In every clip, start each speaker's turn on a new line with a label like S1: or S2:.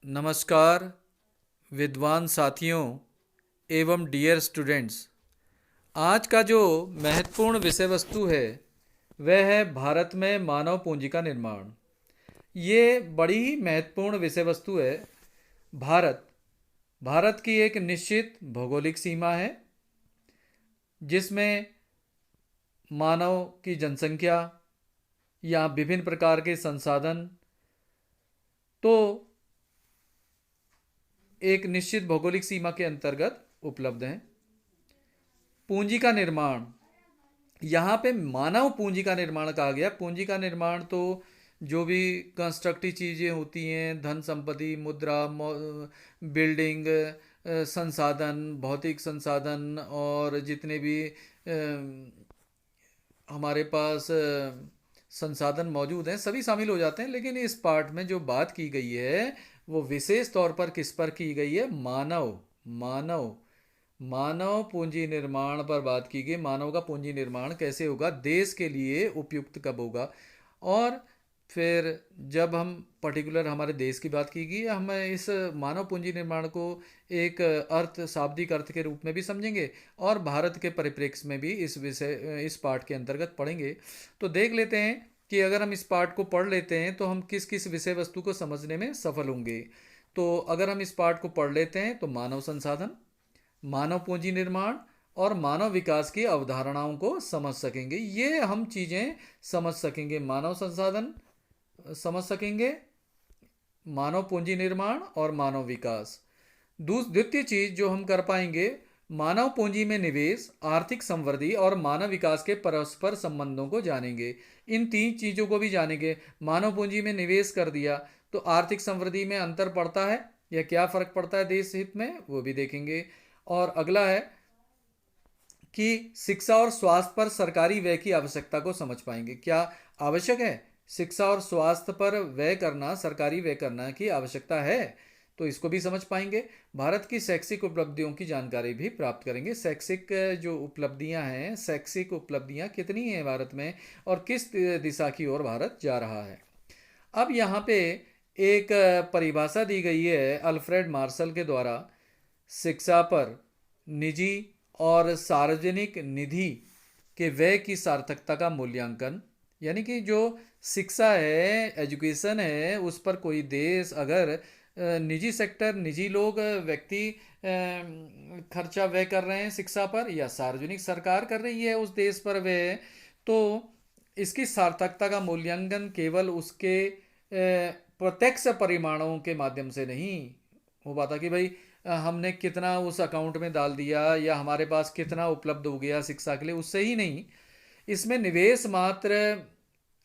S1: नमस्कार विद्वान साथियों एवं डियर स्टूडेंट्स। आज का जो महत्वपूर्ण विषय वस्तु है वह है भारत में मानव पूंजी का निर्माण। ये बड़ी ही महत्वपूर्ण विषय वस्तु है। भारत भारत की एक निश्चित भौगोलिक सीमा है जिसमें मानव की जनसंख्या या विभिन्न प्रकार के संसाधन तो एक निश्चित भौगोलिक सीमा के अंतर्गत उपलब्ध हैं। पूंजी का निर्माण, यहाँ पे मानव पूंजी का निर्माण कहा गया। पूंजी का निर्माण तो जो भी कंस्ट्रक्टिव चीज़ें होती हैं, धन संपत्ति, मुद्रा, बिल्डिंग, संसाधन, भौतिक संसाधन और जितने भी हमारे पास संसाधन मौजूद हैं सभी शामिल हो जाते हैं। लेकिन इस पार्ट में जो बात की गई है वो विशेष तौर पर किस पर की गई है? मानव मानव मानव पूंजी निर्माण पर बात की गई। मानव का पूंजी निर्माण कैसे होगा, देश के लिए उपयुक्त कब होगा। और फिर जब हम पर्टिकुलर हमारे देश की बात की गई, हम इस मानव पूंजी निर्माण को एक अर्थ, शाब्दिक अर्थ के रूप में भी समझेंगे और भारत के परिप्रेक्ष्य में भी इस पाठ के अंतर्गत पढ़ेंगे। तो देख लेते हैं कि अगर हम इस पाठ को पढ़ लेते हैं तो हम किस किस विषय वस्तु को समझने में सफल होंगे। तो अगर हम इस पाठ को पढ़ लेते हैं तो मानव संसाधन, मानव पूंजी निर्माण और मानव विकास की अवधारणाओं को समझ सकेंगे। ये हम चीज़ें समझ सकेंगे, मानव संसाधन समझ सकेंगे, मानव पूंजी निर्माण और मानव विकास। द्वितीय चीज जो हम कर पाएंगे, मानव पूंजी में निवेश, आर्थिक संवृद्धि और मानव विकास के परस्पर संबंधों को जानेंगे। इन तीन चीजों को भी जानेंगे। मानव पूंजी में निवेश कर दिया तो आर्थिक समृद्धि में अंतर पड़ता है या क्या फर्क पड़ता है देश हित में, वो भी देखेंगे। और अगला है कि शिक्षा और स्वास्थ्य पर सरकारी व्यय की आवश्यकता को समझ पाएंगे। क्या आवश्यक है? शिक्षा और स्वास्थ्य पर व्यय करना, सरकारी व्यय करना की आवश्यकता है, तो इसको भी समझ पाएंगे। भारत की शैक्षिक उपलब्धियों की जानकारी भी प्राप्त करेंगे। शैक्षिक जो उपलब्धियां हैं, शैक्षिक उपलब्धियां कितनी हैं भारत में और किस दिशा की ओर भारत जा रहा है। अब यहाँ पे एक परिभाषा दी गई है अल्फ्रेड मार्शल के द्वारा, शिक्षा पर निजी और सार्वजनिक निधि के व्यय की सार्थकता का मूल्यांकन। यानी कि जो शिक्षा है, एजुकेशन है, उस पर कोई देश अगर निजी सेक्टर, निजी लोग, व्यक्ति खर्चा व्यय कर रहे हैं शिक्षा पर या सार्वजनिक सरकार कर रही है उस देश पर व्यय, तो इसकी सार्थकता का मूल्यांकन केवल उसके प्रत्यक्ष परिमाणों के माध्यम से नहीं हो पाता कि भाई हमने कितना उस अकाउंट में डाल दिया या हमारे पास कितना उपलब्ध हो गया शिक्षा के लिए, उससे ही नहीं। इसमें निवेश मात्र,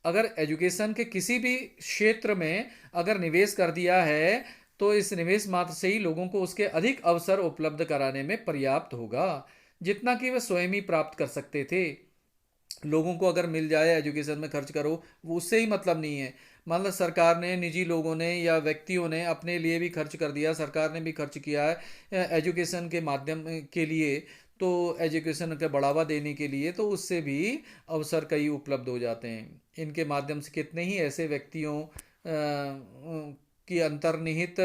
S1: अगर एजुकेशन के किसी भी क्षेत्र में अगर निवेश कर दिया है तो इस निवेश मात्र से ही लोगों को उसके अधिक अवसर उपलब्ध कराने में पर्याप्त होगा जितना कि वे स्वयं ही प्राप्त कर सकते थे। लोगों को अगर मिल जाए एजुकेशन में खर्च करो, वो उससे ही मतलब नहीं है। मान लो सरकार ने, निजी लोगों ने या व्यक्तियों ने अपने लिए भी खर्च कर दिया, सरकार ने भी खर्च किया है एजुकेशन के माध्यम के लिए, तो एजुकेशन का बढ़ावा देने के लिए, तो उससे भी अवसर कई उपलब्ध हो जाते हैं। इनके माध्यम से कितने ही ऐसे व्यक्तियों की अंतर्निहित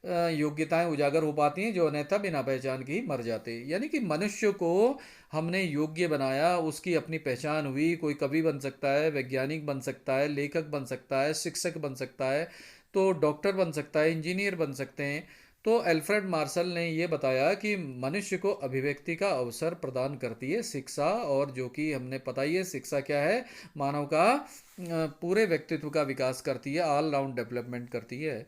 S1: योग्यताएं उजागर हो पाती हैं जो अन्यथा बिना पहचान के ही मर जाते। यानी कि मनुष्य को हमने योग्य बनाया, उसकी अपनी पहचान हुई। कोई कवि बन सकता है, वैज्ञानिक बन सकता है, लेखक बन सकता है, शिक्षक बन सकता है, तो डॉक्टर बन सकता है, इंजीनियर बन सकते हैं। तो अल्फ्रेड मार्शल ने ये बताया कि मनुष्य को अभिव्यक्ति का अवसर प्रदान करती है शिक्षा, और जो कि हमने पता ही है शिक्षा क्या है, मानव का पूरे व्यक्तित्व का विकास करती है, ऑल राउंड डेवलपमेंट करती है।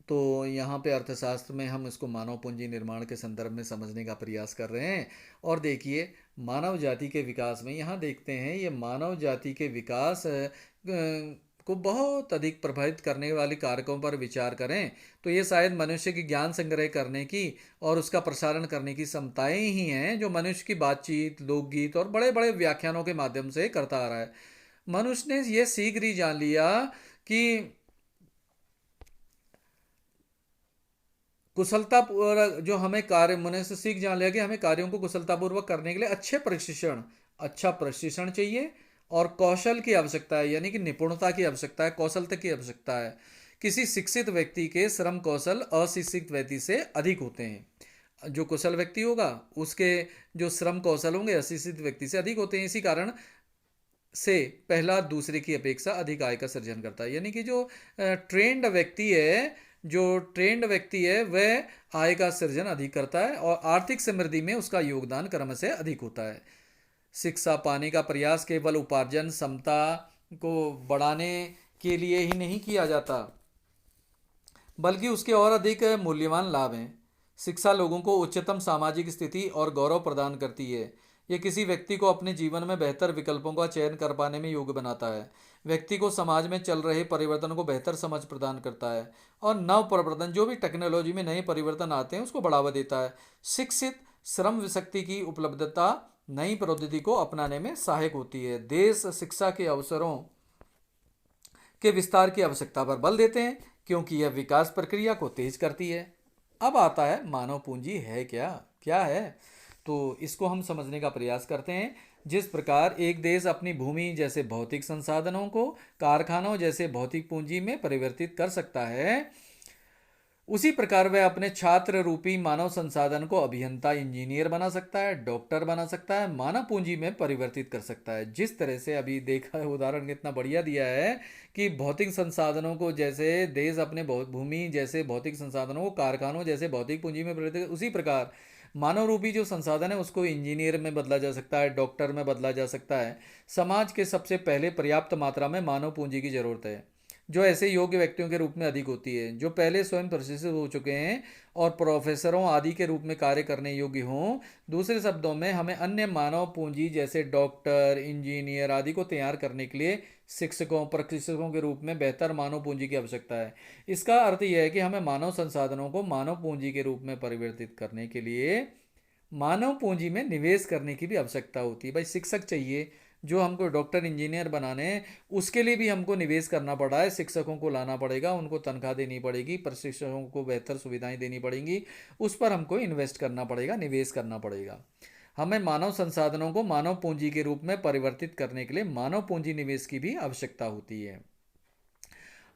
S1: तो यहाँ पे अर्थशास्त्र में हम इसको मानव पूंजी निर्माण के संदर्भ में समझने का प्रयास कर रहे हैं। और देखिए, मानव जाति के विकास में यहाँ देखते हैं, ये मानव जाति के विकास को बहुत अधिक प्रभावित करने वाले कारकों पर विचार करें तो ये शायद मनुष्य की ज्ञान संग्रह करने की और उसका प्रसारण करने की क्षमताएं ही हैं जो मनुष्य की बातचीत, लोकगीत और बड़े बड़े व्याख्यानों के माध्यम से करता आ रहा है। मनुष्य ने यह शीघ्र ही जान लिया कि कुशलतापूर्वक जो हमें कार्य, मनुष्य सीख जान लिया कि हमें कार्यों को कुशलतापूर्वक करने के लिए अच्छा प्रशिक्षण चाहिए और कौशल की आवश्यकता है। यानी कि निपुणता की आवश्यकता है, कौशलता की आवश्यकता है। किसी शिक्षित व्यक्ति के श्रम कौशल अशिक्षित व्यक्ति से अधिक होते हैं। जो कुशल व्यक्ति होगा उसके जो श्रम कौशल होंगे अशिक्षित व्यक्ति से अधिक होते हैं। इसी कारण से पहला दूसरे की अपेक्षा अधिक आय का सृजन करता है। यानी कि जो ट्रेंड व्यक्ति है वह आय का सृजन अधिक करता है और आर्थिक समृद्धि में उसका योगदान क्रम से अधिक होता है। शिक्षा पाने का प्रयास केवल उपार्जन क्षमता को बढ़ाने के लिए ही नहीं किया जाता, बल्कि उसके और अधिक मूल्यवान लाभ हैं। शिक्षा लोगों को उच्चतम सामाजिक स्थिति और गौरव प्रदान करती है। यह किसी व्यक्ति को अपने जीवन में बेहतर विकल्पों का चयन कर पाने में योग्य बनाता है। व्यक्ति को समाज में चल रहे परिवर्तन को बेहतर समझ प्रदान करता है और नव परिवर्तन जो भी टेक्नोलॉजी में नए परिवर्तन आते हैं उसको बढ़ावा देता है। शिक्षित श्रम शक्ति की उपलब्धता नई प्रौद्योगिकी को अपनाने में सहायक होती है। देश शिक्षा के अवसरों के विस्तार की आवश्यकता पर बल देते हैं क्योंकि यह विकास प्रक्रिया को तेज करती है। अब आता है मानव पूंजी है क्या क्या है, तो इसको हम समझने का प्रयास करते हैं। जिस प्रकार एक देश अपनी भूमि जैसे भौतिक संसाधनों को कारखानों जैसे भौतिक पूंजी में परिवर्तित कर सकता है, उसी प्रकार वह अपने छात्र रूपी मानव संसाधन को अभियंता इंजीनियर बना सकता है, डॉक्टर बना सकता है, मानव पूंजी में परिवर्तित कर सकता है। जिस तरह से अभी देखा है, उदाहरण कितना बढ़िया दिया है कि भौतिक संसाधनों को जैसे देश अपने भूमि जैसे भौतिक संसाधनों को कारखानों जैसे भौतिक पूंजी में परिवर्तित, उसी प्रकार मानव रूपी जो संसाधन है उसको इंजीनियर में बदला जा सकता है, डॉक्टर में बदला जा सकता है। समाज के सबसे पहले पर्याप्त मात्रा में मानव पूंजी की जरूरत है जो ऐसे योग्य व्यक्तियों के रूप में अधिक होती है जो पहले स्वयं प्रशिक्षित हो चुके हैं और प्रोफेसरों आदि के रूप में कार्य करने योग्य हों। दूसरे शब्दों में हमें अन्य मानव पूंजी जैसे डॉक्टर इंजीनियर आदि को तैयार करने के लिए शिक्षकों प्रशिक्षकों के रूप में बेहतर मानव पूंजी की आवश्यकता है। इसका अर्थ यह है कि हमें मानव संसाधनों को मानव पूंजी के रूप में परिवर्तित करने के लिए मानव पूंजी में निवेश करने की भी आवश्यकता होती है। भाई शिक्षक चाहिए जो हमको डॉक्टर इंजीनियर बनाने हैं, उसके लिए भी हमको निवेश करना पड़ा है। शिक्षकों को लाना पड़ेगा, उनको तनख्वाह देनी पड़ेगी, प्रशिक्षकों को बेहतर सुविधाएं देनी पड़ेंगी, उस पर हमको इन्वेस्ट करना पड़ेगा, निवेश करना पड़ेगा। हमें मानव संसाधनों को मानव पूंजी के रूप में परिवर्तित करने के लिए मानव पूंजी निवेश की भी आवश्यकता होती है।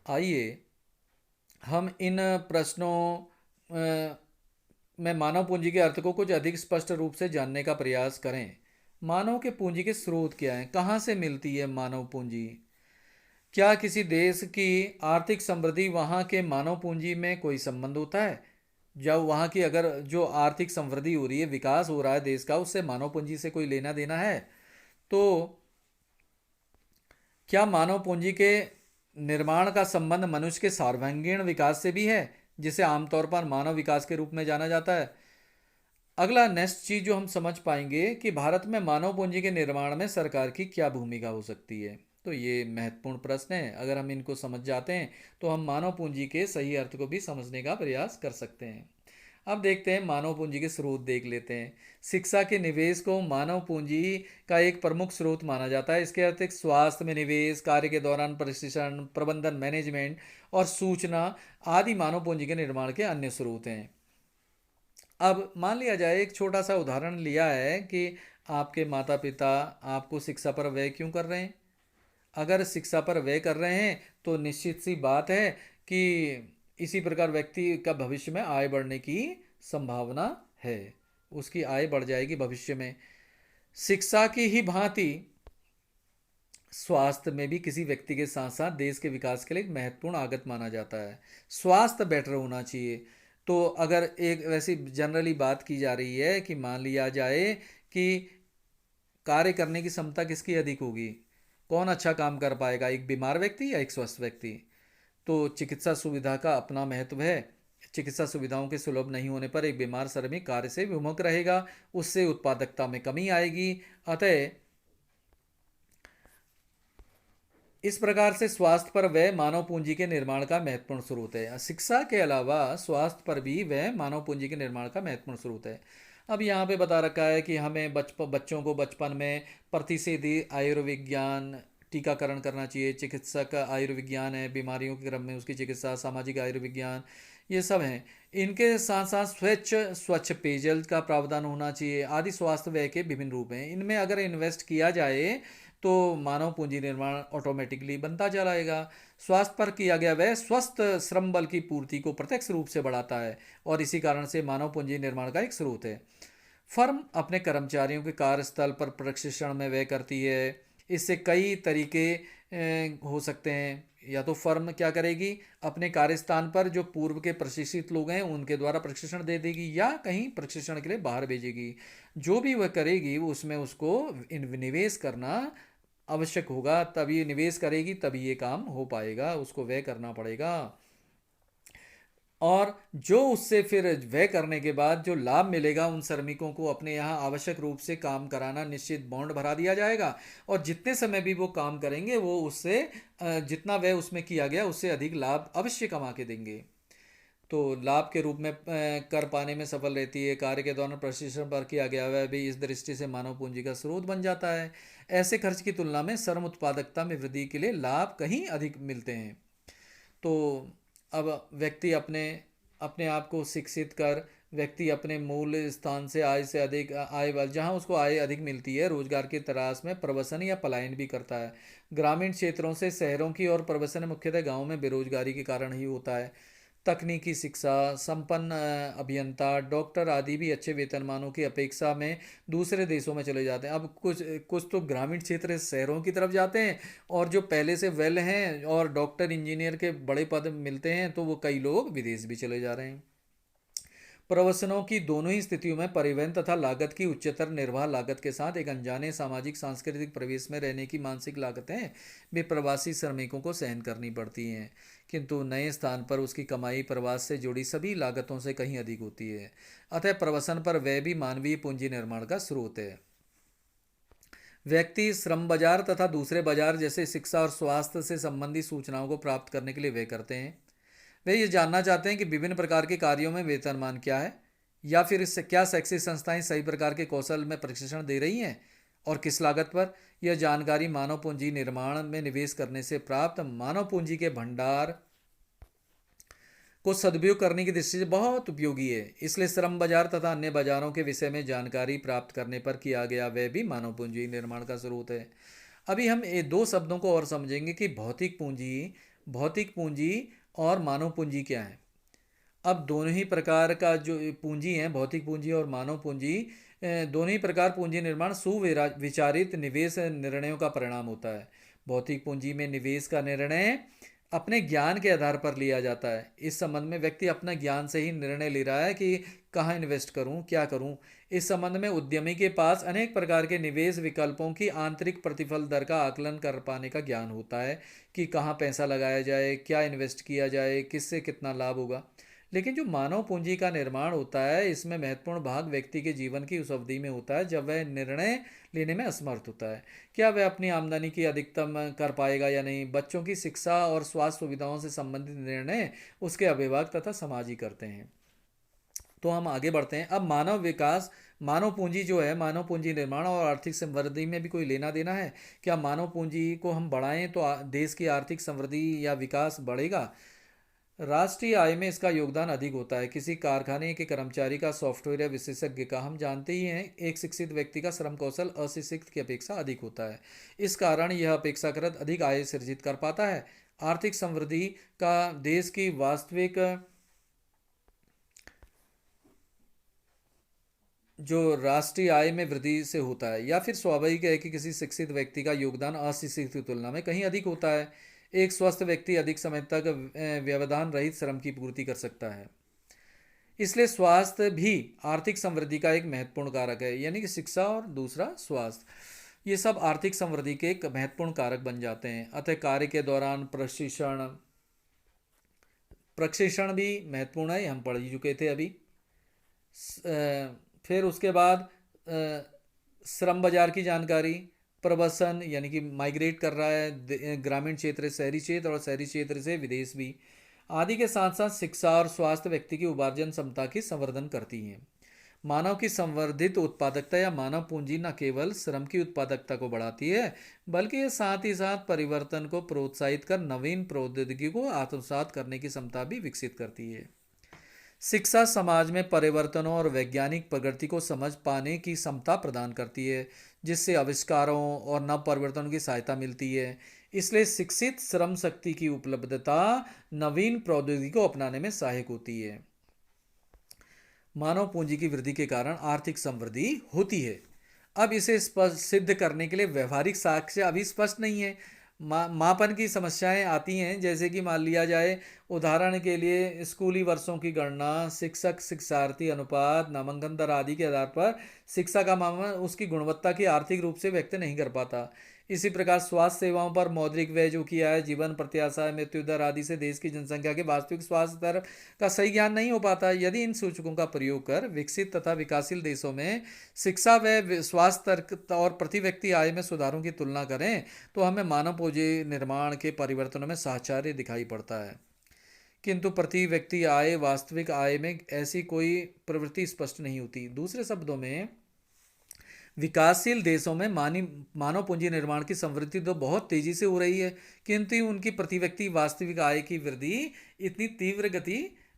S1: आइए हम इन प्रश्नों में मानव पूंजी के अर्थ को कुछ अधिक स्पष्ट रूप से जानने का प्रयास करें। मानव के पूंजी के स्रोत क्या हैं? कहाँ से मिलती है मानव पूंजी? क्या किसी देश की आर्थिक समृद्धि वहाँ के मानव पूंजी में कोई संबंध होता है? जब वहाँ की अगर जो आर्थिक समृद्धि हो रही है, विकास हो रहा है देश का, उससे मानव पूंजी से कोई लेना देना है? तो क्या मानव पूंजी के निर्माण का संबंध मनुष्य के सर्वांगीण विकास से भी है, जिसे आमतौर पर मानव विकास के रूप में जाना जाता है? अगला नेक्स्ट चीज जो हम समझ पाएंगे कि भारत में मानव पूंजी के निर्माण में सरकार की क्या भूमिका हो सकती है। तो ये महत्वपूर्ण प्रश्न है। अगर हम इनको समझ जाते हैं तो हम मानव पूंजी के सही अर्थ को भी समझने का प्रयास कर सकते हैं। अब देखते हैं मानव पूंजी के स्रोत देख लेते हैं। शिक्षा के निवेश को मानव पूंजी का एक प्रमुख स्रोत माना जाता है। इसके अर्थ स्वास्थ्य में निवेश, कार्य के दौरान प्रशिक्षण, प्रबंधन मैनेजमेंट और सूचना आदि मानव पूंजी के निर्माण के अन्य स्रोत हैं। अब मान लिया जाए, एक छोटा सा उदाहरण लिया है कि आपके माता पिता आपको शिक्षा पर व्यय क्यों कर रहे हैं। अगर शिक्षा पर व्यय कर रहे हैं तो निश्चित सी बात है कि इसी प्रकार व्यक्ति का भविष्य में आय बढ़ने की संभावना है, उसकी आय बढ़ जाएगी भविष्य में। शिक्षा की ही भांति स्वास्थ्य में भी किसी व्यक्ति के साथ साथ देश के विकास के लिए एक महत्वपूर्ण आगत माना जाता है। स्वास्थ्य बेटर होना चाहिए। तो अगर एक वैसी जनरली बात की जा रही है कि मान लिया जाए कि कार्य करने की क्षमता किसकी अधिक होगी, कौन अच्छा काम कर पाएगा, एक बीमार व्यक्ति या एक स्वस्थ व्यक्ति? तो चिकित्सा सुविधा का अपना महत्व है। चिकित्सा सुविधाओं के सुलभ नहीं होने पर एक बीमार श्रमिक कार्य से विमुख रहेगा, उससे उत्पादकता में कमी आएगी। अतः इस प्रकार से स्वास्थ्य पर व्यय मानव पूंजी के निर्माण का महत्वपूर्ण स्रोत है। शिक्षा के अलावा स्वास्थ्य पर भी व्यय मानव पूंजी के निर्माण का महत्वपूर्ण स्रोत है। अब यहाँ पे बता रखा है कि हमें बच्चों को बचपन में प्रतिषेधी आयुर्विज्ञान टीकाकरण करना चाहिए। चिकित्सक आयुर्विज्ञान है, बीमारियों के क्रम में उसकी चिकित्सा, सामाजिक आयुर्विज्ञान, ये सब हैं। इनके साथ साथ स्वच्छ पेयजल का प्रावधान होना चाहिए आदि स्वास्थ्य व्यय के विभिन्न रूप हैं। इनमें अगर इन्वेस्ट किया जाए तो मानव पूंजी निर्माण ऑटोमेटिकली बनता चला जाएगा। स्वास्थ्य पर किया गया व्यय स्वस्थ श्रम बल की पूर्ति को प्रत्यक्ष रूप से बढ़ाता है और इसी कारण से मानव पूंजी निर्माण का एक स्रोत है। फर्म अपने कर्मचारियों के कार्यस्थल पर प्रशिक्षण में व्यय करती है। इससे कई तरीके हो सकते हैं। या तो फर्म क्या करेगी, अपने कार्यस्थान पर जो पूर्व के प्रशिक्षित लोग हैं उनके द्वारा प्रशिक्षण दे देगी या कहीं प्रशिक्षण के लिए बाहर भेजेगी। जो भी वह करेगी उसमें उसको निवेश करना आवश्यक होगा, तभी निवेश करेगी तभी ये काम हो पाएगा, उसको व्यय करना पड़ेगा। और जो उससे फिर व्यय करने के बाद जो लाभ मिलेगा उन श्रमिकों को अपने यहाँ आवश्यक रूप से काम कराना, निश्चित बॉन्ड भरा दिया जाएगा और जितने समय भी वो काम करेंगे वो उससे जितना व्यय उसमें किया गया उससे अधिक लाभ अवश्य कमा के देंगे। तो लाभ के रूप में कर पाने में सफल रहती है। कार्य के दौरान प्रशिक्षण पर किया गया वह भी इस दृष्टि से मानव पूंजी का स्रोत बन जाता है। ऐसे खर्च की तुलना में श्रम उत्पादकता में वृद्धि के लिए लाभ कहीं अधिक मिलते हैं। तो अब व्यक्ति अपने अपने आप को शिक्षित कर व्यक्ति अपने मूल स्थान से आय से अधिक आय वाल जहाँ उसको आय अधिक मिलती है रोजगार की तलाश में प्रवसन या पलायन भी करता है। ग्रामीण क्षेत्रों से शहरों की ओर प्रवसन मुख्यतः गांव में बेरोजगारी के कारण ही होता है। तकनीकी शिक्षा, संपन्न अभियंता, डॉक्टर आदि भी अच्छे वेतनमानों की अपेक्षा में दूसरे देशों में चले जाते हैं। अब कुछ कुछ तो ग्रामीण क्षेत्र से शहरों की तरफ जाते हैं और जो पहले से वेल हैं और डॉक्टर इंजीनियर के बड़े पद मिलते हैं तो वो कई लोग विदेश भी चले जा रहे हैं। प्रवसनों की दोनों ही स्थितियों में परिवहन तथा लागत की उच्चतर निर्वाह लागत के साथ एक अनजाने सामाजिक सांस्कृतिक प्रवेश में रहने की मानसिक लागतें भी प्रवासी श्रमिकों को सहन करनी पड़ती हैं, किंतु नए स्थान पर उसकी कमाई प्रवास से जुड़ी सभी लागतों से कहीं अधिक होती है। अतः प्रवसन पर व्यय भी मानवीय पूंजी निर्माण का स्रोत है। व्यक्ति श्रम बाजार तथा दूसरे बाजार जैसे शिक्षा और स्वास्थ्य से संबंधित सूचनाओं को प्राप्त करने के लिए व्यय करते हैं। वे ये जानना चाहते हैं कि विभिन्न प्रकार के कार्यों में वेतनमान क्या है या फिर इससे क्या शैक्षिक संस्थाएं सही प्रकार के कौशल में प्रशिक्षण दे रही हैं और किस लागत पर। यह जानकारी मानव पूंजी निर्माण में निवेश करने से प्राप्त मानव पूंजी के भंडार को सदुपयोग करने की दृष्टि से बहुत उपयोगी है। इसलिए श्रम बाजार तथा अन्य बाजारों के विषय में जानकारी प्राप्त करने पर किया गया वह भी मानव पूंजी निर्माण का स्रोत है। अभी हम ये दो शब्दों को और समझेंगे कि भौतिक पूंजी और मानव पूंजी क्या है। अब दोनों ही प्रकार का जो पूंजी है, भौतिक पूंजी और मानव पूंजी, दोनों ही प्रकार पूंजी निर्माण सुविचारित निवेश निर्णयों का परिणाम होता है। भौतिक पूंजी में निवेश का निर्णय अपने ज्ञान के आधार पर लिया जाता है। इस संबंध में व्यक्ति अपना ज्ञान से ही निर्णय ले रहा है कि कहाँ इन्वेस्ट करूँ, क्या करूँ। इस संबंध में उद्यमी के पास अनेक प्रकार के निवेश विकल्पों की आंतरिक प्रतिफल दर का आकलन कर पाने का ज्ञान होता है कि कहाँ पैसा लगाया जाए, क्या इन्वेस्ट किया जाए, किससे कितना लाभ होगा। लेकिन जो मानव पूंजी का निर्माण होता है इसमें महत्वपूर्ण भाग व्यक्ति के जीवन की उस अवधि में होता है जब वह निर्णय लेने में असमर्थ होता है। क्या वह अपनी आमदनी की अधिकतम कर पाएगा या नहीं। बच्चों की शिक्षा और स्वास्थ्य सुविधाओं से संबंधित निर्णय उसके अभिभावक तथा समाज ही करते हैं। तो हम आगे बढ़ते हैं। अब मानव विकास, मानव पूंजी जो है, मानव पूंजी निर्माण और आर्थिक समृद्धि में भी कोई लेना देना है। क्या मानव पूंजी को हम बढ़ाएं तो देश की आर्थिक समृद्धि या विकास बढ़ेगा। राष्ट्रीय आय में इसका योगदान अधिक होता है। किसी कारखाने के कर्मचारी का, सॉफ्टवेयर या विशेषज्ञ का, हम जानते ही हैं एक शिक्षित व्यक्ति का श्रम कौशल अशिक्षित की अपेक्षा अधिक होता है। इस कारण यह अपेक्षाकृत अधिक आय सृजित कर पाता है। आर्थिक समृद्धि का देश की वास्तविक जो राष्ट्रीय आय में वृद्धि से होता है, या फिर स्वाभाविक है कि किसी शिक्षित व्यक्ति का योगदान अशिक्षित की तुलना में कहीं अधिक होता है। एक स्वस्थ व्यक्ति अधिक समय तक व्यवधान रहित श्रम की पूर्ति कर सकता है। इसलिए स्वास्थ्य भी आर्थिक समृद्धि का एक महत्वपूर्ण कारक है, यानी कि शिक्षा और दूसरा स्वास्थ्य, ये सब आर्थिक समृद्धि के एक महत्वपूर्ण कारक बन जाते हैं। अतः कार्य के दौरान प्रशिक्षण भी महत्वपूर्ण है, हम पढ़ चुके थे अभी। फिर उसके बाद श्रम बाजार की जानकारी, प्रवसन यानी कि माइग्रेट कर रहा है ग्रामीण क्षेत्र से शहरी क्षेत्र और शहरी क्षेत्र से विदेश भी, आदि के साथ साथ शिक्षा और स्वास्थ्य व्यक्ति की उपार्जन क्षमता की संवर्धन करती हैं। मानव की संवर्धित उत्पादकता या मानव पूंजी न केवल श्रम की उत्पादकता को बढ़ाती है बल्कि ये साथ ही साथ परिवर्तन को प्रोत्साहित कर नवीन प्रौद्योगिकी को आत्मसात करने की क्षमता भी विकसित करती है। शिक्षा समाज में परिवर्तनों और वैज्ञानिक प्रगति को समझ पाने की क्षमता प्रदान करती है, जिससे आविष्कारों और नव परिवर्तनों की सहायता मिलती है। इसलिए शिक्षित श्रम शक्ति की उपलब्धता नवीन प्रौद्योगिकी को अपनाने में सहायक होती है। मानव पूंजी की वृद्धि के कारण आर्थिक समृद्धि होती है। अब इसे स्पष्ट सिद्ध करने के लिए व्यवहारिक साक्ष्य अभी स्पष्ट नहीं है। मापन की समस्याएं आती हैं, जैसे कि मान लिया जाए उदाहरण के लिए स्कूली वर्षों की गणना, शिक्षक शिक्षार्थी अनुपात, नामांकन दर आदि के आधार पर शिक्षा का मापन उसकी गुणवत्ता की आर्थिक रूप से व्यक्त नहीं कर पाता। इसी प्रकार स्वास्थ्य सेवाओं पर मौद्रिक व्यय जो किया है, जीवन प्रत्याशा, मृत्यु दर आदि से देश की जनसंख्या के वास्तविक स्वास्थ्य स्तर का सही ज्ञान नहीं हो पाता। यदि इन सूचकों का प्रयोग कर विकसित तथा विकासशील देशों में शिक्षा व स्वास्थ्य स्तर और प्रति व्यक्ति आय में सुधारों की तुलना करें तो हमें मानव पूंजी निर्माण के परिवर्तनों में साहचर्य दिखाई पड़ता है। किंतु प्रति व्यक्ति आय, वास्तविक आय में ऐसी कोई प्रवृत्ति स्पष्ट नहीं होती। दूसरे शब्दों में विकासशील देशों में मानव पूंजी निर्माण की समृद्धि तो बहुत तेजी से हो रही है, किंतु उनकी प्रति व्यक्ति वास्तविक आय की वृद्धि इतनी तीव्र गति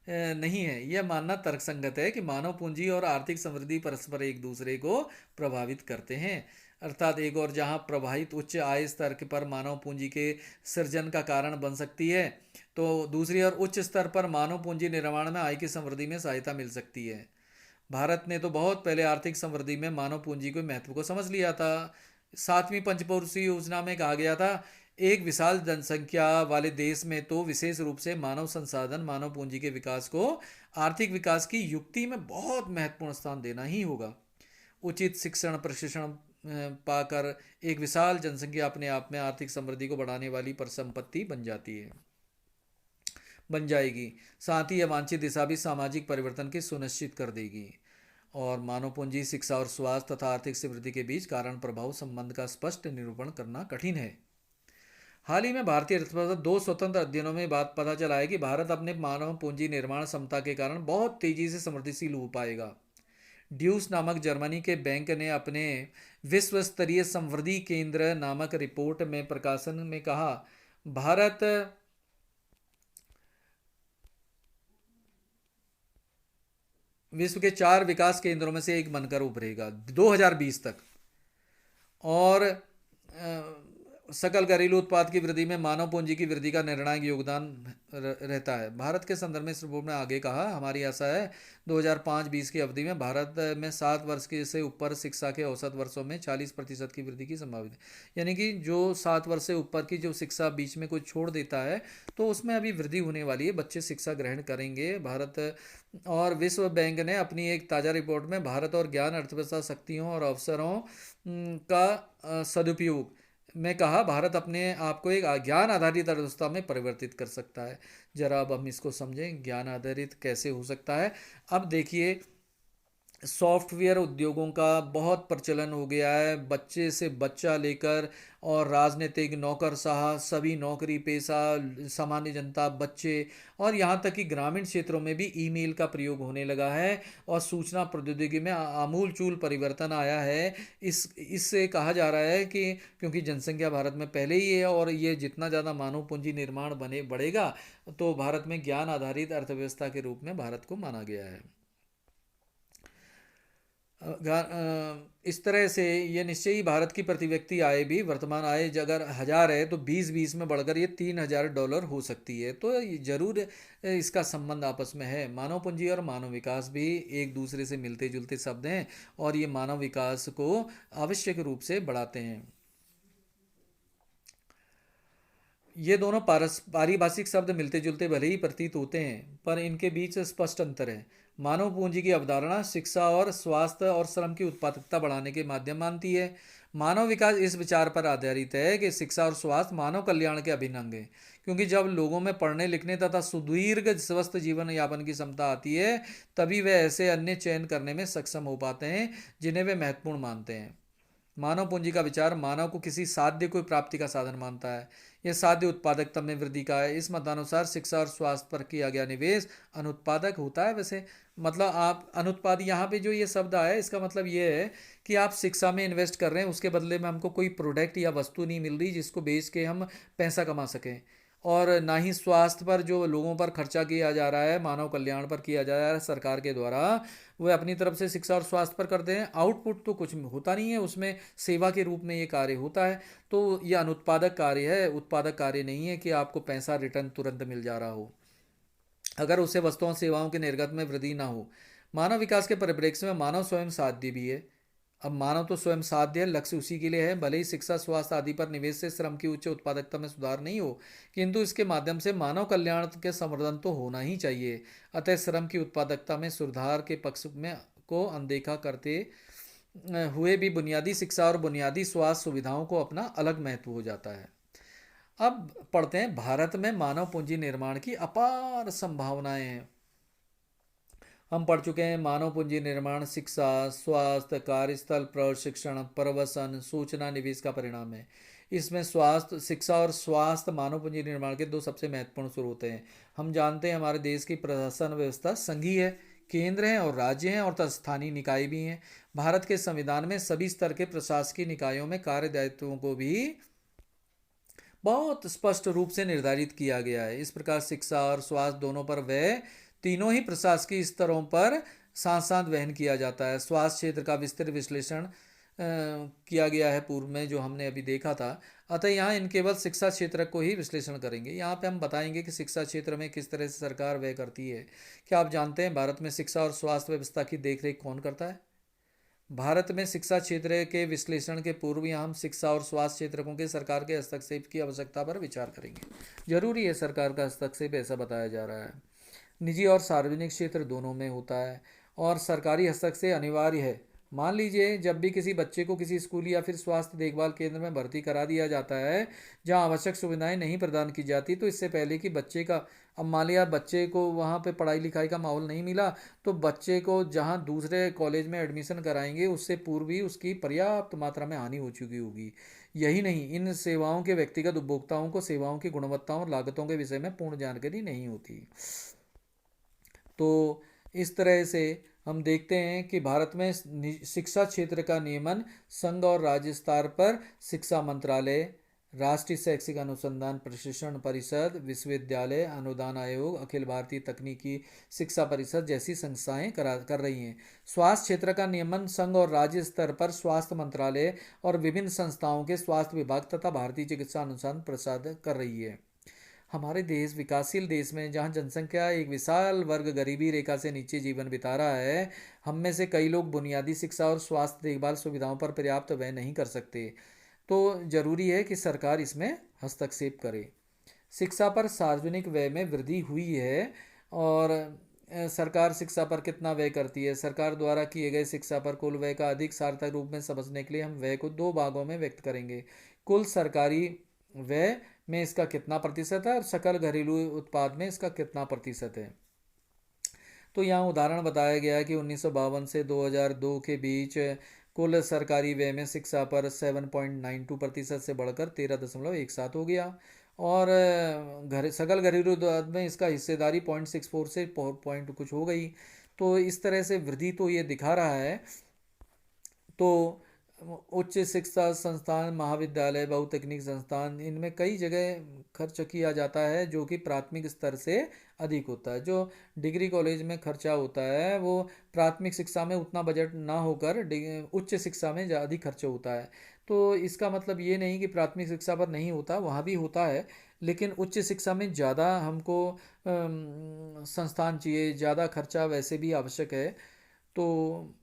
S1: नहीं है। यह मानना तर्कसंगत है कि मानव पूंजी और आर्थिक समृद्धि परस्पर एक दूसरे को प्रभावित करते हैं। अर्थात एक और जहां प्रभावित उच्च आय स्तर पर मानव पूंजी के सृजन का कारण बन सकती है, तो दूसरी ओर उच्च स्तर पर मानव पूंजी निर्माण में आय की समृद्धि में सहायता मिल सकती है। भारत ने तो बहुत पहले आर्थिक समृद्धि में मानव पूंजी के महत्व को समझ लिया था। 7वीं पंचवर्षीय योजना में कहा गया था, एक विशाल जनसंख्या वाले देश में तो विशेष रूप से मानव संसाधन, मानव पूंजी के विकास को आर्थिक विकास की युक्ति में बहुत महत्वपूर्ण स्थान देना ही होगा। उचित शिक्षण प्रशिक्षण पाकर एक विशाल जनसंख्या अपने आप में आर्थिक समृद्धि को बढ़ाने वाली परिसंपत्ति बन जाएगी। साथ ही यह वांछित दिशा भी सामाजिक परिवर्तन की सुनिश्चित कर देगी। और मानव पूंजी, शिक्षा और स्वास्थ्य तथा आर्थिक समृद्धि के बीच कारण प्रभाव संबंध का स्पष्ट निरूपण करना कठिन है। हाल ही में भारतीय अर्थव्यवस्था 2 स्वतंत्र अध्ययनों में बात पता चला है कि भारत अपने मानव पूंजी निर्माण क्षमता के कारण बहुत तेजी से समृद्धिशील हो पाएगा। ड्यूस नामक जर्मनी के बैंक ने अपने विश्व स्तरीय समृद्धि केंद्र नामक रिपोर्ट में प्रकाशन में कहा, भारत विश्व के 4 विकास केंद्रों में से एक बनकर उभरेगा 2020 तक। और सकल घरेलू उत्पाद की वृद्धि में मानव पूंजी की वृद्धि का निर्णायक योगदान रहता है। भारत के संदर्भ में इस रिपोर्ट में आगे कहा, हमारी आशा है 2005-20 की अवधि में भारत में 7 वर्ष के से ऊपर शिक्षा के औसत वर्षों में 40% की वृद्धि की संभावना है। यानी कि जो 7 वर्ष से ऊपर की जो शिक्षा बीच में कोई छोड़ देता है तो उसमें अभी वृद्धि होने वाली है, बच्चे शिक्षा ग्रहण करेंगे भारत। और विश्व बैंक ने अपनी एक ताज़ा रिपोर्ट में भारत और ज्ञान अर्थव्यवस्था शक्तियों और अवसरों का सदुपयोग में कहा, भारत अपने आप को एक ज्ञान आधारित अर्थव्यवस्था में परिवर्तित कर सकता है। जरा अब हम इसको समझें, ज्ञान आधारित कैसे हो सकता है। अब देखिए, सॉफ्टवेयर उद्योगों का बहुत प्रचलन हो गया है। बच्चे से बच्चा लेकर और राजनीतिक, नौकरशाह, सभी नौकरी पेशा, सामान्य जनता, बच्चे और यहाँ तक कि ग्रामीण क्षेत्रों में भी ईमेल का प्रयोग होने लगा है और सूचना प्रौद्योगिकी में आमूलचूल परिवर्तन आया है। इससे कहा जा रहा है कि क्योंकि जनसंख्या भारत में पहले ही है और ये जितना ज़्यादा मानव पूंजी निर्माण बढ़ेगा तो भारत में ज्ञान आधारित अर्थव्यवस्था के रूप में भारत को माना गया है। इस तरह से ये निश्चय ही भारत की प्रति व्यक्ति आय भी, वर्तमान आय अगर 1000 है तो 2020 में बढ़कर ये $3000 हो सकती है। तो जरूर इसका संबंध आपस में है। मानव पूंजी और मानव विकास भी एक दूसरे से मिलते जुलते शब्द हैं और ये मानव विकास को आवश्यक रूप से बढ़ाते हैं। ये दोनों पारिभाषिक शब्द मिलते जुलते भले ही प्रतीत होते हैं, पर इनके बीच स्पष्ट अंतर है। मानव पूंजी की अवधारणा शिक्षा और स्वास्थ्य और श्रम की उत्पादकता बढ़ाने के माध्यम मानती है। मानव विकास इस विचार पर आधारित है कि शिक्षा और स्वास्थ्य मानव कल्याण के अभिन्न अंग हैं, क्योंकि जब लोगों में पढ़ने लिखने तथा सुदीर्घ स्वस्थ जीवन यापन की क्षमता आती है तभी वे ऐसे अन्य चयन करने में सक्षम हो पाते हैं जिन्हें वे महत्वपूर्ण मानते हैं। मानव पूंजी का विचार मानव को किसी साध्य को प्राप्ति का साधन मानता है। यह साध्य उत्पादकता में वृद्धि का है। इस मतानुसार शिक्षा और स्वास्थ्य पर किया गया निवेश अनुत्पादक होता है। वैसे मतलब आप अनुत्पाद, यहाँ पे जो ये शब्द आया है इसका मतलब ये है कि आप शिक्षा में इन्वेस्ट कर रहे हैं, उसके बदले में हमको कोई प्रोडक्ट या वस्तु नहीं मिल रही जिसको बेच के हम पैसा कमा सकें। और ना ही स्वास्थ्य पर जो लोगों पर खर्चा किया जा रहा है, मानव कल्याण पर किया जा रहा है सरकार के द्वारा, वह अपनी तरफ से शिक्षा और स्वास्थ्य पर करते हैं। आउटपुट तो कुछ होता नहीं है उसमें, सेवा के रूप में ये कार्य होता है। तो ये अनुत्पादक कार्य है, उत्पादक कार्य नहीं है कि आपको पैसा रिटर्न तुरंत मिल जा रहा हो अगर उससे वस्तुओं सेवाओं के निर्गत में वृद्धि ना हो। मानव विकास के परिप्रेक्ष्य में मानव स्वयं साध्य भी है। अब मानव तो स्वयं साध्य है, लक्ष्य उसी के लिए है। भले ही शिक्षा स्वास्थ्य आदि पर निवेश से श्रम की उच्च उत्पादकता में सुधार नहीं हो, किंतु इसके माध्यम से मानव कल्याण के संवर्धन तो होना ही चाहिए। अतः श्रम की उत्पादकता में सुधार के पक्ष में को अनदेखा करते हुए भी बुनियादी शिक्षा और बुनियादी स्वास्थ्य सुविधाओं को अपना अलग महत्व हो जाता है। अब पढ़ते हैं, भारत में मानव पूंजी निर्माण की अपार संभावनाएं हैं। हम पढ़ चुके हैं मानव पूंजी निर्माण शिक्षा, स्वास्थ्य, कार्यस्थल प्रशिक्षण, प्रवसन, सूचना निवेश का परिणाम है। इसमें स्वास्थ्य, शिक्षा और स्वास्थ्य मानव पूंजी निर्माण के दो सबसे महत्वपूर्ण स्रोत हैं। हम जानते हैं हमारे देश की प्रशासन व्यवस्था संघीय है, केंद्र हैं और राज्य हैं और स्थानीय निकाय भी हैं। भारत के संविधान में सभी स्तर के प्रशासकीय निकायों में कार्य दायित्वों को भी बहुत स्पष्ट रूप से निर्धारित किया गया है। इस प्रकार शिक्षा और स्वास्थ्य दोनों पर व्यय तीनों ही प्रशासकीय स्तरों पर साथ साथ वहन किया जाता है। स्वास्थ्य क्षेत्र का विस्तृत विश्लेषण किया गया है पूर्व में, जो हमने अभी देखा था। अतः यहाँ इन केवल शिक्षा क्षेत्र को ही विश्लेषण करेंगे। यहाँ पे हम बताएंगे कि शिक्षा क्षेत्र में किस तरह से सरकार व्यय करती है। क्या आप जानते हैं भारत में शिक्षा और स्वास्थ्य व्यवस्था की देखरेख कौन करता है? भारत में शिक्षा क्षेत्र के विश्लेषण के पूर्व यहाँ हम शिक्षा और स्वास्थ्य क्षेत्रों के सरकार के हस्तक्षेप की आवश्यकता पर विचार करेंगे। जरूरी है सरकार का हस्तक्षेप, ऐसा बताया जा रहा है। निजी और सार्वजनिक क्षेत्र दोनों में होता है और सरकारी हस्तक्षेप अनिवार्य है। मान लीजिए जब भी किसी बच्चे को किसी स्कूल या फिर स्वास्थ्य देखभाल केंद्र में भर्ती करा दिया जाता है जहां आवश्यक सुविधाएं नहीं प्रदान की जाती, तो इससे पहले कि बच्चे का, अब मान लिया बच्चे को वहां पे पढ़ाई लिखाई का माहौल नहीं मिला, तो बच्चे को जहां दूसरे कॉलेज में एडमिशन कराएंगे उससे पूर्व ही उसकी पर्याप्त मात्रा में हानि हो चुकी होगी। यही नहीं, इन सेवाओं के व्यक्तिगत उपभोक्ताओं को सेवाओं की गुणवत्ताओं और लागतों के विषय में पूर्ण जानकारी नहीं होती। तो इस तरह से हम देखते हैं कि भारत में शिक्षा क्षेत्र का नियमन संघ और राज्य स्तर पर शिक्षा मंत्रालय, राष्ट्रीय शैक्षिक अनुसंधान प्रशिक्षण परिषद, विश्वविद्यालय अनुदान आयोग, अखिल भारतीय तकनीकी शिक्षा परिषद जैसी संस्थाएं कर रही हैं। स्वास्थ्य क्षेत्र का नियमन संघ और राज्य स्तर पर स्वास्थ्य मंत्रालय और विभिन्न संस्थाओं के स्वास्थ्य विभाग तथा भारतीय चिकित्सा अनुसंधान परिषद कर रही है। हमारे देश, विकासशील देश में जहाँ जनसंख्या एक विशाल वर्ग गरीबी रेखा से नीचे जीवन बिता रहा है, हम में से कई लोग बुनियादी शिक्षा और स्वास्थ्य देखभाल सुविधाओं पर पर्याप्त व्यय नहीं कर सकते। तो जरूरी है कि सरकार इसमें हस्तक्षेप करे। शिक्षा पर सार्वजनिक व्यय में वृद्धि हुई है और सरकार शिक्षा पर कितना व्यय करती है। सरकार द्वारा किए गए शिक्षा पर कुल व्यय का अधिक सार्थक रूप में समझने के लिए हम व्यय को दो भागों में व्यक्त करेंगे। कुल सरकारी व्यय में इसका कितना प्रतिशत है और सकल घरेलू उत्पाद में इसका कितना प्रतिशत है। तो यहाँ उदाहरण बताया गया है कि 1952 से 2002 के बीच कुल सरकारी व्यय में शिक्षा पर 7.92% से बढ़कर 13.17 हो गया और सकल घरेलू उत्पाद में इसका हिस्सेदारी 0.64 से पॉइंट कुछ हो गई। तो इस तरह से वृद्धि तो ये दिखा रहा है। तो उच्च शिक्षा संस्थान, महाविद्यालय, बहुतकनीक संस्थान, इनमें कई जगह खर्च किया जाता है जो कि प्राथमिक स्तर से अधिक होता है। जो डिग्री कॉलेज में खर्चा होता है वो प्राथमिक शिक्षा में उतना बजट ना होकर उच्च शिक्षा में अधिक खर्च होता है। तो इसका मतलब ये नहीं कि प्राथमिक शिक्षा पर नहीं होता, वहाँ भी होता है, लेकिन उच्च शिक्षा में ज़्यादा हमको संस्थान चाहिए, ज़्यादा खर्चा वैसे भी आवश्यक है। तो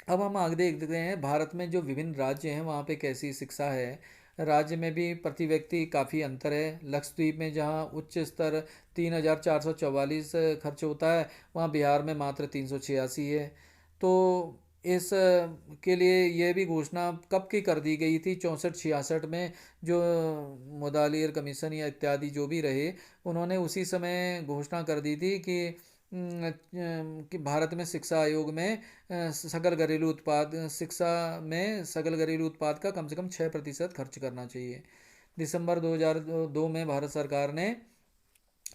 S1: अब हम आगे देखते हैं भारत में जो विभिन्न राज्य हैं वहाँ पे कैसी शिक्षा है। राज्य में भी प्रति व्यक्ति काफ़ी अंतर है। लक्षद्वीप में जहाँ उच्च स्तर 3,444 खर्च होता है, वहाँ बिहार में मात्र 386 है। तो इस के लिए यह भी घोषणा कब की कर दी गई थी, 64-66 में, जो मुदालियर कमीशन या इत्यादि जो भी रहे, उन्होंने उसी समय घोषणा कर दी थी कि भारत में शिक्षा आयोग में सकल घरेलू उत्पाद, शिक्षा में सकल घरेलू उत्पाद का कम से कम 6% खर्च करना चाहिए। दिसंबर 2002 में भारत सरकार ने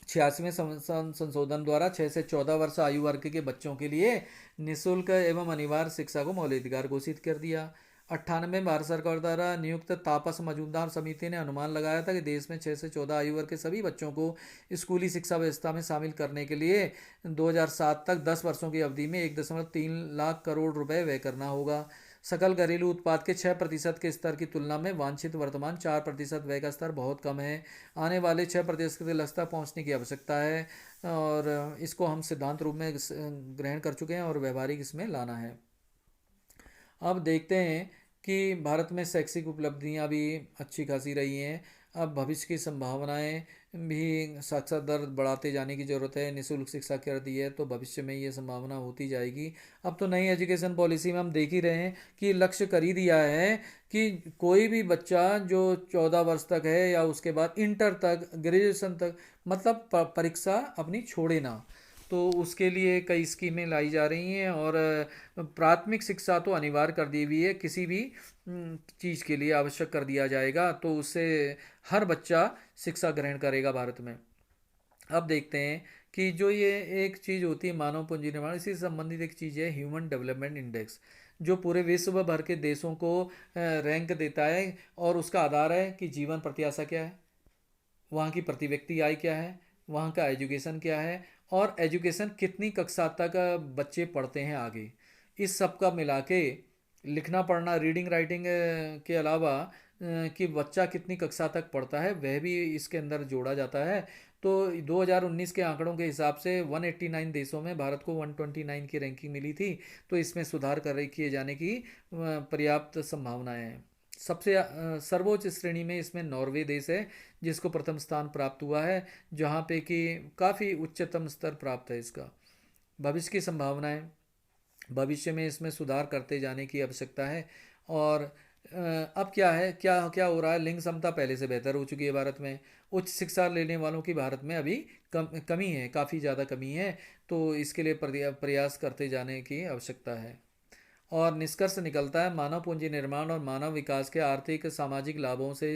S1: 86वें संशोधन द्वारा 6 से 14 वर्ष आयु वर्ग के बच्चों के लिए निःशुल्क एवं अनिवार्य शिक्षा को मौलिक अधिकार घोषित कर दिया। 98 में भारत सरकार द्वारा नियुक्त तापस मजूमदार समिति ने अनुमान लगाया था कि देश में 6 से 14 आयु वर्ग के सभी बच्चों को स्कूली शिक्षा व्यवस्था में शामिल करने के लिए 2007 तक 10 वर्षों की अवधि में 1.3 लाख करोड़ रुपए व्यय करना होगा। सकल घरेलू उत्पाद के 6% के स्तर की तुलना में वांछित वर्तमान 4% व्यय का स्तर बहुत कम है। आने वाले 6% के लक्ष्य तक पहुँचने की आवश्यकता है और इसको हम सिद्धांत रूप में ग्रहण कर चुके हैं और व्यवहारिक इसमें लाना है। अब देखते हैं कि भारत में शैक्षिक उपलब्धियां भी अच्छी खासी रही हैं। अब भविष्य की संभावनाएं भी साक्षर दर बढ़ाते जाने की ज़रूरत है। निःशुल्क शिक्षा कर दी है तो भविष्य में ये संभावना होती जाएगी। अब तो नई एजुकेशन पॉलिसी में हम देख ही रहे हैं कि लक्ष्य कर ही दिया है कि कोई भी बच्चा जो 14 वर्ष तक है या उसके बाद इंटर तक ग्रेजुएशन तक मतलब परीक्षा अपनी छोड़े ना। तो उसके लिए कई स्कीमें लाई जा रही हैं और प्राथमिक शिक्षा तो अनिवार्य कर दी हुई है, किसी भी चीज़ के लिए आवश्यक कर दिया जाएगा तो उससे हर बच्चा शिक्षा ग्रहण करेगा भारत में। अब देखते हैं कि जो ये एक चीज़ होती है मानव पूंजी निर्माण, इसी से संबंधित एक चीज़ है ह्यूमन डेवलपमेंट इंडेक्स, जो पूरे विश्व भर के देशों को रैंक देता है और उसका आधार है कि जीवन प्रत्याशा क्या है, वहाँ की प्रति व्यक्ति आय क्या है, वहाँ का एजुकेशन क्या है और एजुकेशन कितनी कक्षा तक बच्चे पढ़ते हैं आगे। इस सब का मिला के लिखना पढ़ना रीडिंग राइटिंग के अलावा कि बच्चा कितनी कक्षा तक पढ़ता है वह भी इसके अंदर जोड़ा जाता है। तो 2019 के आंकड़ों के हिसाब से 189 देशों में भारत को 129 की रैंकिंग मिली थी। तो इसमें सुधार कर किए जाने की पर्याप्त संभावनाएं हैं। सबसे सर्वोच्च श्रेणी में इसमें नॉर्वे देश है जिसको प्रथम स्थान प्राप्त हुआ है, जहाँ पे कि काफ़ी उच्चतम स्तर प्राप्त है इसका। भविष्य की संभावनाएं, भविष्य में इसमें सुधार करते जाने की आवश्यकता है। और अब क्या है, क्या क्या हो रहा है, लिंग समता पहले से बेहतर हो चुकी है भारत में। उच्च शिक्षा लेने वालों की भारत में अभी कमी है, काफ़ी ज़्यादा कमी है। तो इसके लिए प्रयास करते जाने की आवश्यकता है। और निष्कर्ष निकलता है मानव पूंजी निर्माण और मानव विकास के आर्थिक सामाजिक लाभों से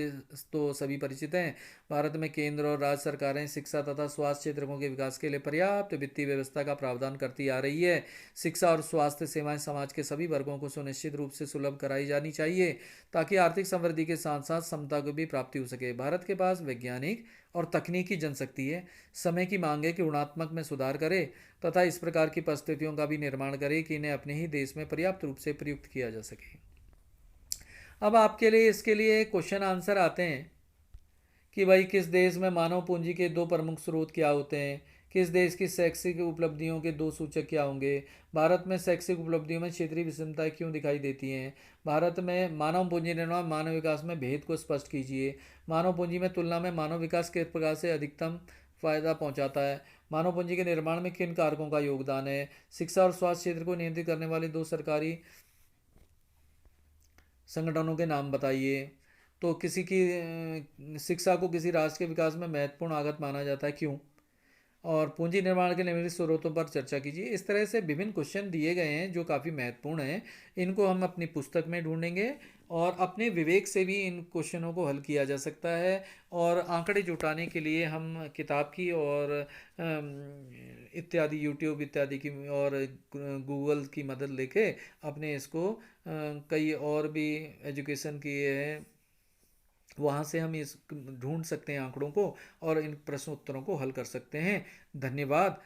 S1: तो सभी परिचित हैं। भारत में केंद्र और राज्य सरकारें शिक्षा तथा स्वास्थ्य क्षेत्रों के विकास के लिए पर्याप्त वित्तीय व्यवस्था का प्रावधान करती आ रही है। शिक्षा और स्वास्थ्य सेवाएं समाज के सभी वर्गों को सुनिश्चित रूप से सुलभ कराई जानी चाहिए ताकि आर्थिक समृद्धि के साथ साथ समता को भी प्राप्ति हो सके। भारत के पास वैज्ञानिक और तकनीकी जनशक्ति है। समय की मांग है कि गुणात्मक में सुधार करे तथा इस प्रकार की परिस्थितियों का भी निर्माण करे कि इन्हें अपने ही देश में पर्याप्त रूप से प्रयुक्त किया जा सके। अब आपके लिए इसके लिए क्वेश्चन आंसर आते हैं कि भाई किस देश में मानव पूंजी के दो प्रमुख स्रोत क्या होते हैं, किस देश की शैक्षिक उपलब्धियों के दो सूचक क्या होंगे, भारत में शैक्षिक उपलब्धियों में क्षेत्रीय विषमताएं क्यों दिखाई देती हैं, भारत में मानव पूंजी निर्माण मानव विकास में भेद को स्पष्ट कीजिए, मानव पूंजी में तुलना में मानव विकास किस प्रकार से अधिकतम फायदा पहुंचाता है, मानव पूंजी के निर्माण में किन कारकों का योगदान है, शिक्षा और स्वास्थ्य क्षेत्र को नियंत्रित करने वाले दो सरकारी संगठनों के नाम बताइए। तो किसी की शिक्षा को किसी राष्ट्र के विकास में महत्वपूर्ण आगत माना जाता है, क्यों, और पूंजी निर्माण के निम्नलिखित स्रोतों पर चर्चा कीजिए। इस तरह से विभिन्न क्वेश्चन दिए गए हैं जो काफ़ी महत्वपूर्ण हैं। इनको हम अपनी पुस्तक में ढूंढेंगे और अपने विवेक से भी इन क्वेश्चनों को हल किया जा सकता है। और आंकड़े जुटाने के लिए हम किताब की और इत्यादि यूट्यूब इत्यादि की और गूगल की मदद लेके अपने इसको कई और भी एजुकेशन की है वहाँ से हम इस ढूंढ सकते हैं आंकड़ों को और इन प्रश्न उत्तरों को हल कर सकते हैं। धन्यवाद।